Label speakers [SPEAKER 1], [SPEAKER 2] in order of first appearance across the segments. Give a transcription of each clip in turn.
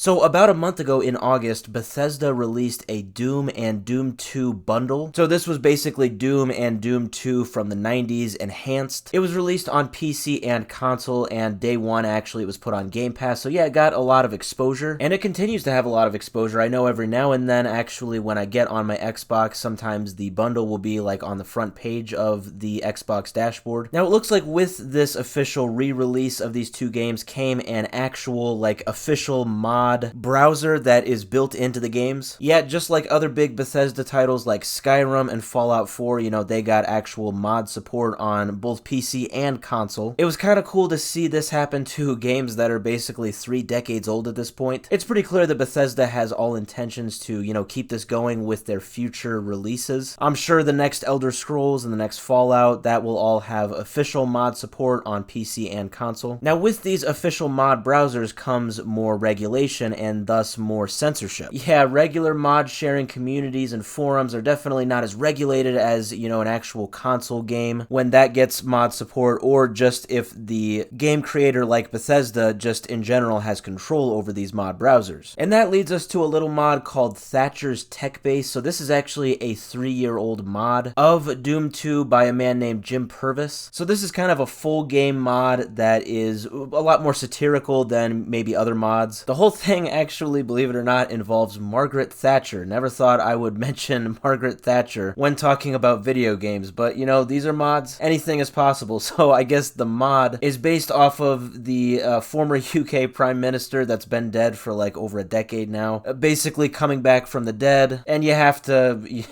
[SPEAKER 1] So about a month ago in August, Bethesda released a Doom and Doom 2 bundle. So this was basically Doom and Doom 2 from the 90s enhanced. It was released on PC and console, and day one actually it was put on Game Pass. So yeah, it got a lot of exposure, and it continues to have a lot of exposure. I know every now and then actually when I get on my Xbox, sometimes the bundle will be like on the front page of the Xbox dashboard. Now it looks like with this official re-release of these two games came an actual like official mod browser that is built into the games. Yeah, just like other big Bethesda titles like Skyrim and Fallout 4, they got actual mod support on both PC and console. It was kind of cool to see this happen to games that are basically 3 decades old at this point. It's pretty clear that Bethesda has all intentions to, keep this going with their future releases. I'm sure the next Elder Scrolls and the next Fallout, that will all have official mod support on PC and console. Now, with these official mod browsers comes more regulation and thus more censorship. Yeah, regular mod sharing communities and forums are definitely not as regulated as, an actual console game when that gets mod support, or just if the game creator like Bethesda just in general has control over these mod browsers. And that leads us to a little mod called Thatcher's Techbase. So this is actually a 3-year-old mod of Doom 2 by a man named Jim Purvis. So this is kind of a full game mod that is a lot more satirical than maybe other mods. The whole thing actually, believe it or not, involves Margaret Thatcher. Never thought I would mention Margaret Thatcher when talking about video games, but these are mods. Anything is possible. So I guess the mod is based off of the former UK Prime Minister that's been dead for like over a decade now, basically coming back from the dead, and you have to,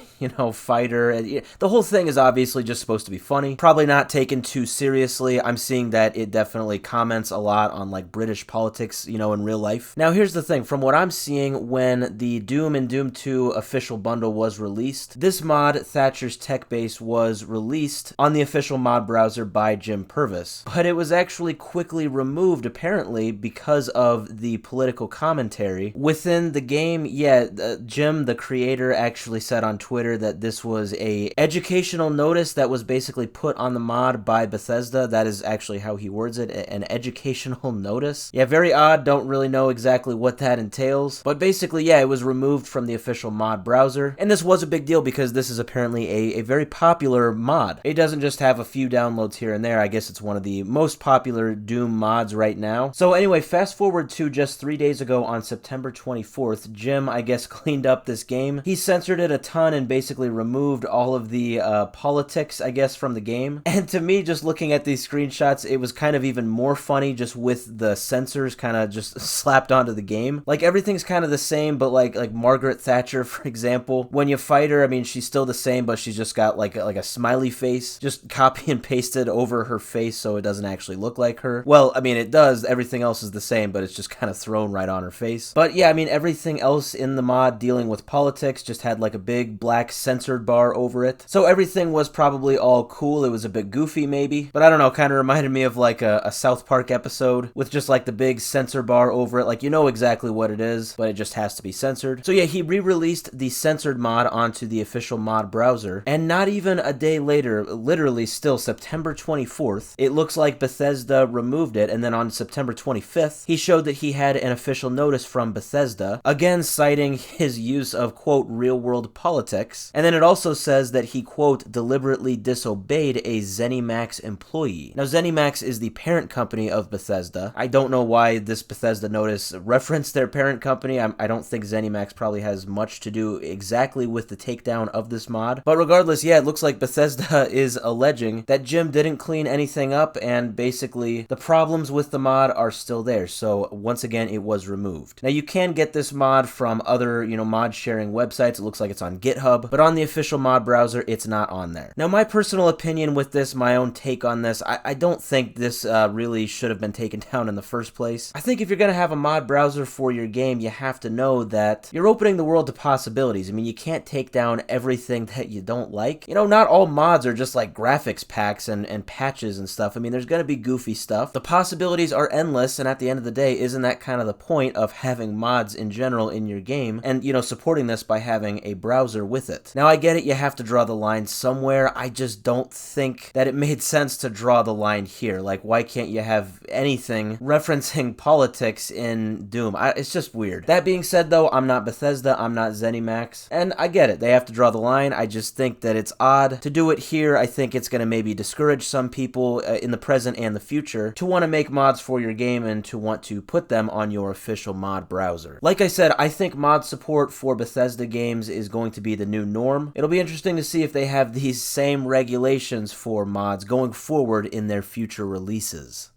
[SPEAKER 1] fight her. The whole thing is obviously just supposed to be funny, probably not taken too seriously. I'm seeing that it definitely comments a lot on like British politics, in real life. Now here's the thing, from what I'm seeing, when the Doom and Doom 2 official bundle was released, this mod, Thatcher's Techbase, was released on the official mod browser by Jim Purvis. But it was actually quickly removed, apparently, because of the political commentary within the game. Yeah, Jim, the creator, actually said on Twitter that this was a educational notice that was basically put on the mod by Bethesda. That is actually how he words it, an educational notice. Yeah, very odd, don't really know exactly what that entails, but basically, yeah, it was removed from the official mod browser, and this was a big deal because this is apparently a very popular mod. It doesn't just have a few downloads here and there. I guess it's one of the most popular Doom mods right now. So anyway, fast forward to just 3 days ago on September 24th, Jim, I guess, cleaned up this game. He censored it a ton and basically removed all of the politics, I guess, from the game. And to me, just looking at these screenshots, it was kind of even more funny just with the censors kind of just slapped onto the game. Like, everything's kind of the same, but like Margaret Thatcher, for example, when you fight her, I mean, she's still the same, but she's just got like a smiley face, just copy and pasted over her face so it doesn't actually look like her. Well, I mean, it does. Everything else is the same, but it's just kind of thrown right on her face. But yeah, I mean, everything else in the mod dealing with politics just had like a big black censored bar over it. So everything was probably all cool. It was a bit goofy maybe, but I don't know, kind of reminded me of like a South Park episode with just like the big censor bar over it. Like, exactly what it is, but it just has to be censored. So yeah, he re-released the censored mod onto the official mod browser, and not even a day later, literally still September 24th, it looks like Bethesda removed it, and then on September 25th, he showed that he had an official notice from Bethesda, again citing his use of, quote, real-world politics, and then it also says that he, quote, deliberately disobeyed a ZeniMax employee. Now, ZeniMax is the parent company of Bethesda. I don't know why this Bethesda notice referenced their parent company. I don't think ZeniMax probably has much to do exactly with the takedown of this mod. But regardless, yeah, it looks like Bethesda is alleging that Jim didn't clean anything up, and basically the problems with the mod are still there. So once again, it was removed. Now, you can get this mod from other, mod sharing websites. It looks like it's on GitHub, but on the official mod browser, it's not on there. Now, my personal opinion with this, my own take on this, I don't think this really should have been taken down in the first place. I think if you're going to have a mod browser for your game, you have to know that you're opening the world to possibilities. I mean, you can't take down everything that you don't like. Not all mods are just like graphics packs and patches and stuff. I mean, there's going to be goofy stuff. The possibilities are endless, and at the end of the day, isn't that kind of the point of having mods in general in your game and, supporting this by having a browser with it? Now, I get it, you have to draw the line somewhere. I just don't think that it made sense to draw the line here. Like, why can't you have anything referencing politics in Doom. It's just weird. That being said, though, I'm not Bethesda, I'm not ZeniMax, and I get it. They have to draw the line. I just think that it's odd to do it here. I think it's going to maybe discourage some people in the present and the future to want to make mods for your game and to want to put them on your official mod browser. Like I said, I think mod support for Bethesda games is going to be the new norm. It'll be interesting to see if they have these same regulations for mods going forward in their future releases.